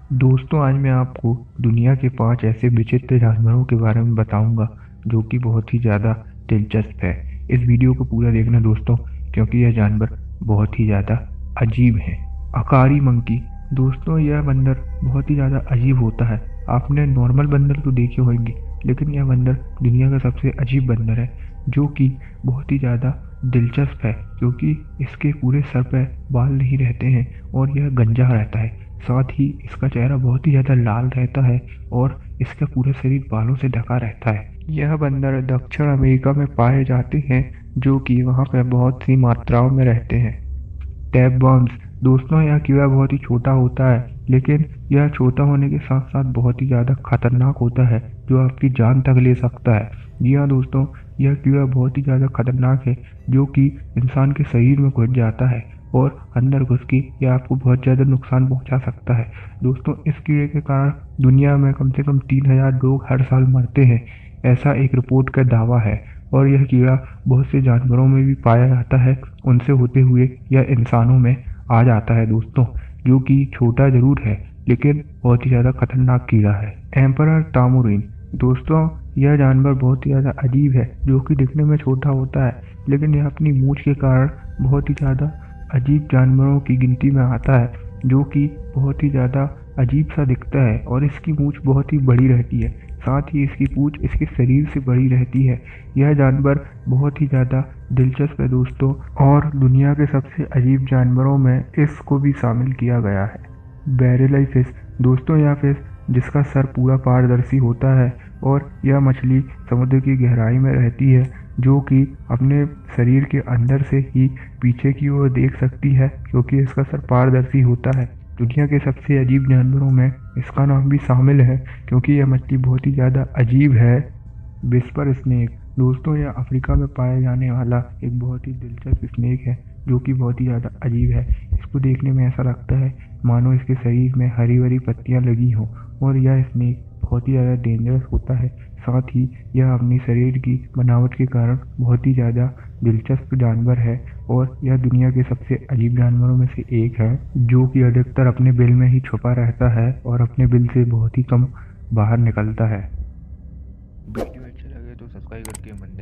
दोस्तों, आज मैं आपको दुनिया के 5 ऐसे विचित्र जानवरों के बारे में बताऊंगा जो कि बहुत ही ज़्यादा दिलचस्प है। इस वीडियो को पूरा देखना दोस्तों, क्योंकि यह जानवर बहुत ही ज़्यादा अजीब है। अकारी मंकी। दोस्तों, यह बंदर बहुत ही ज़्यादा अजीब होता है। आपने नॉर्मल बंदर तो देखे होंगे, लेकिन यह बंदर दुनिया का सबसे अजीब बंदर है, जो कि बहुत ही ज़्यादा दिलचस्प है, क्योंकि इसके पूरे सर पर बाल नहीं रहते हैं और यह गंजा रहता है। साथ ही इसका चेहरा बहुत ही ज़्यादा लाल रहता है और इसका पूरा शरीर बालों से ढका रहता है। यह बंदर दक्षिण अमेरिका में पाए जाते हैं, जो कि वहाँ पर बहुत सी मात्राओं में रहते हैं। Tap worms. दोस्तों, यह कीड़ा बहुत ही छोटा होता है, लेकिन यह छोटा होने के साथ साथ बहुत ही ज़्यादा खतरनाक होता है, जो आपकी जान तक ले सकता है। जी हाँ दोस्तों, यह कीड़ा बहुत ही ज़्यादा खतरनाक है, जो कि इंसान के शरीर में घुस जाता है और अंदर घुस के यह आपको बहुत ज़्यादा नुकसान पहुंचा सकता है। दोस्तों, इस कीड़े के कारण दुनिया में कम से कम 3,000 लोग हर साल मरते हैं, ऐसा एक रिपोर्ट का दावा है। और यह कीड़ा बहुत से जानवरों में भी पाया जाता है, उनसे होते हुए यह इंसानों में आ जाता है दोस्तों, जो कि छोटा जरूर है लेकिन बहुत ही ज़्यादा खतरनाक कीड़ा है। एम्परर तामुरिन। दोस्तों, यह जानवर बहुत ही ज़्यादा अजीब है, जो कि दिखने में छोटा होता है, लेकिन यह अपनी मूंछ के कारण बहुत ही ज़्यादा अजीब जानवरों की गिनती में आता है, जो कि बहुत ही ज़्यादा अजीब सा दिखता है और इसकी मूंछ बहुत ही बड़ी रहती है। साथ ही इसकी पूंछ इसके शरीर से बड़ी रहती है। यह जानवर बहुत ही ज़्यादा दिलचस्प है दोस्तों, और दुनिया के सबसे अजीब जानवरों में इसको भी शामिल किया गया है। बैरेलाई फिश। दोस्तों, यह फिश जिसका सर पूरा पारदर्शी होता है और यह मछली समुद्र की गहराई में रहती है, जो कि अपने शरीर के अंदर से ही पीछे की ओर देख सकती है, क्योंकि इसका सर पारदर्शी होता है। दुनिया के सबसे अजीब जानवरों में इसका नाम भी शामिल है, क्योंकि यह मछली बहुत ही ज़्यादा अजीब है। Whisper snake. दोस्तों, यह अफ्रीका में पाया जाने वाला एक बहुत ही दिलचस्प स्नेक है, जो कि बहुत ही ज़्यादा अजीब है। इसको देखने में ऐसा लगता है मानो इसके शरीर में हरी भरी पत्तियां लगी हों, और यह स्नेक बहुत ही ज़्यादा डेंजरस होता है। साथ ही यह अपनी शरीर की बनावट के कारण बहुत ही ज़्यादा दिलचस्प जानवर है, और यह दुनिया के सबसे अजीब जानवरों में से एक है, जो कि अधिकतर अपने बिल में ही छुपा रहता है और अपने बिल से बहुत ही कम बाहर निकलता है। वीडियो अच्छा लगे तो सब्सक्राइब करके मन